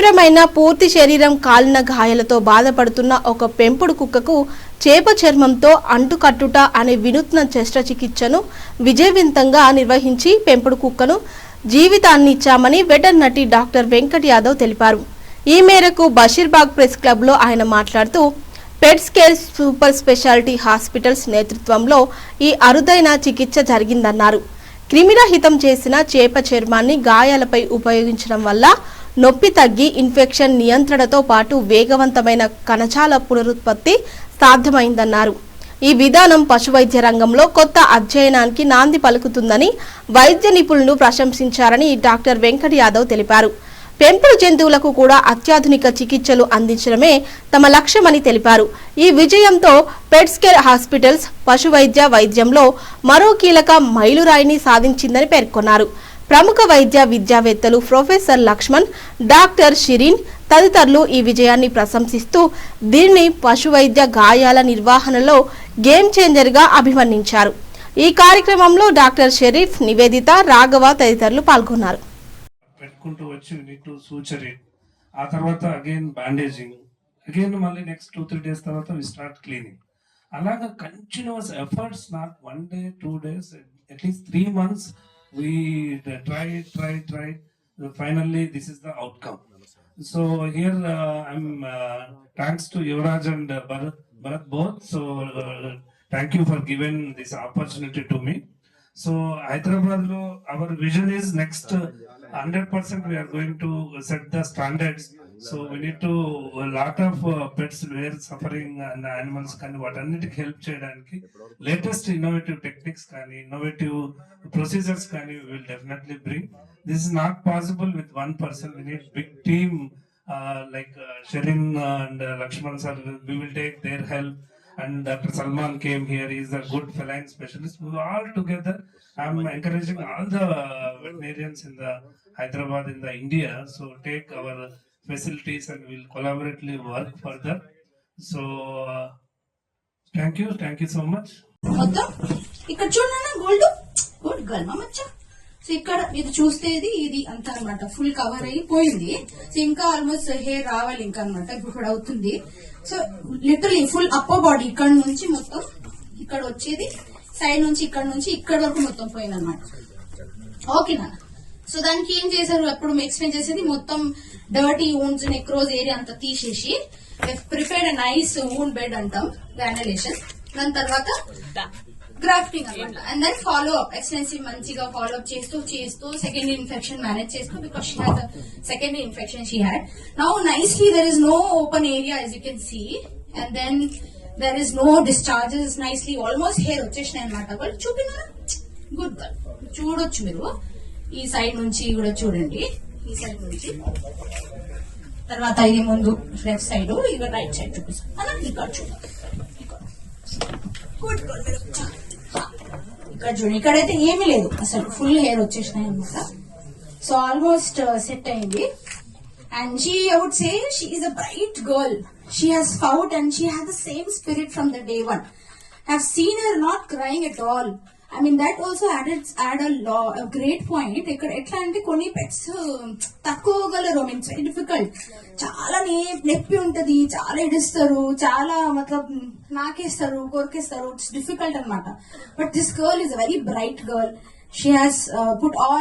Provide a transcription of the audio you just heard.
తీవ్రమైన పూర్తి శరీరం కాలిన గాయాలతో బాధపడుతున్న ఒక పెంపుడు కుక్కకు చేప చర్మంతో అంటుకట్టుట అనే వినూత్న శస్త్రచికిత్సను విజయవంతంగా నిర్వహించి పెంపుడు కుక్కను జీవితాన్నిచ్చామని వెటర్నరీ డాక్టర్ వెంకట్ యాదవ్ తెలిపారు. ఈ మేరకు బషీర్బాగ్ ప్రెస్ క్లబ్లో ఆయన మాట్లాడుతూ pets care super speciality hospitals నేతృత్వంలో ఈ అరుదైన చికిత్స జరిగిందన్నారు. క్రిమిరహితం చేసిన చేప చర్మాన్ని గాయాలపై ఉపయోగించడం వల్ల నొప్పి తగ్గి ఇన్ఫెక్షన్ నియంత్రణతో పాటు వేగవంతమైన కణజాల పునరుత్పత్తి సాధ్యమైందన్నారు. ఈ విధానం పశువైద్య రంగంలో కొత్త అధ్యయనానికి నాంది పలుకుతుందని వైద్య నిపుణులు ప్రశంసించారని డాక్టర్ వెంకట్ యాదవ్ తెలిపారు. పెంపుడు జంతువులకు కూడా అత్యాధునిక చికిత్సలు అందించడమే తమ లక్ష్యమని తెలిపారు. ఈ విజయంతో పెట్స్ కేర్ హాస్పిటల్స్ వైద్యంలో మరో కీలక మైలురాయిని సాధించిందని పేర్కొన్నారు. ప్రముఖ వైద్య విద్యావేత్తలు ప్రొఫెసర్ లక్ష్మణ్, డాక్టర్ షిరీన్ తదితరులు ఈ విజయాన్ని ప్రశంసిస్తూ దీన్ని పశువైద్య గాయాల నిర్వహణలో గేమ్ చేంజర్గా అభివర్ణించారు. ఈ కార్యక్రమంలో డాక్టర్ షరీఫ్, నివేదిత, రాఘవ తదితరులు పాల్గొన్నారు. పెట్టుకుంటూ వచ్చి నీట్ టు సూచర్ ఇట్, ఆ తర్వాత అగైన్ బ్యాండేజింగ్, అగైన్ మళ్ళీ నెక్స్ట్ 2-3 days తర్వాత వి స్టార్ట్ క్లీనింగ్. అలాగా continuous efforts, not 1 day 2 days, at least 3 months we try. Finally this is the outcome. So here I'm thanks to Yuvraj and Bharat both. So thank you for giving this opportunity to me. So Hyderabad lo our vision is next 100% we are going to set the standards. So we need to a lot of pets were suffering and animals can వాటన్నిటికి help చేయడానికి latest innovative techniques కానీ innovative procedures కానీ we will definitely bring. This is not possible with one person. We need big team like Sherin and Lakshman sir. We will take their help. And Dr. Salman came here. He is a good feline specialist. We all together. I am encouraging all the veterinarians in the Hyderabad, in the India. So take our facilities and we'll collaboratively work further. So thank you so much. ఇక్కడ చూడన్నా gold girl మచ్చా. So ఇక్కడ ఇది చూస్తే ఇది అంత అనమాట, full cover అయిపోయింది. So ఇంకా ఆల్మోస్ట్ హెయిర్ రావాలి ఇంకా అనమాట, ఇప్పుడు అవుతుంది. So literally full upper body ఇక్కడ నుంచి మొత్తం ఇక్కడ వచ్చేది, సైడ్ నుంచి ఇక్కడ వరకు మొత్తం పోయింది అనమాట. ఓకేనా? సో దానికి ఏం చేశారు, అప్పుడు ఎక్స్ప్లెయిన్ చేసేది మొత్తం డర్టీ వూండ్స్, నెక్రోజ్ ఏరియా అంతా తీసేసి ప్రిపేర్డ్ నైస్ వూండ్ బెడ్ అంటాం, గ్రాన్యులేషన్. దాని తర్వాత గ్రాఫ్టింగ్ అనమాట. And then follow up, extensive మంచిగా ఫాలో అప్ చేస్తూ సెకండరీ ఇన్ఫెక్షన్ మేనేజ్ చేస్తూ, because she had secondary infection she had. Now nicely there is no open area as you can see, and then there is no discharges, nicely almost hair వచ్చేసినాయి అనమాట. వాళ్ళు చూపినా good girl. చూడొచ్చు మీరు ఈ side నుంచి కూడా చూడండి, ఈ సైడ్ నుంచి. తర్వాత ఇది ముందు లెఫ్ట్ సైడ్, ఇక రైట్ సైడ్ చూపిస్తాను. ఇక్కడ చూడండి, గుడ్ గర్ల్. ఇక్కడ చూడండి, ఇక్కడైతే ఏమీ లేదు అసలు, ఫుల్ హెయిర్ వచ్చేసినాయి అనమాట. సో ఆల్మోస్ట్ సెట్ అయింది. And she, I would say she is a bright girl. She has fought and she had the same spirit from the day one. I've seen her not crying at all. I mean, that also add a great point. ఇక్కడ ఎట్లా అంటే కొన్ని pets తక్కువగలరు, I mean very difficult. చాలా నొప్పి ఉంటది, చాలా ఏడుస్తారు, చాలా మతలబ్ నాకేస్తారు, కొరికేస్తారు. ఇట్స్ డిఫికల్ట్ అనమాట. But this girl is a very bright girl. She has put all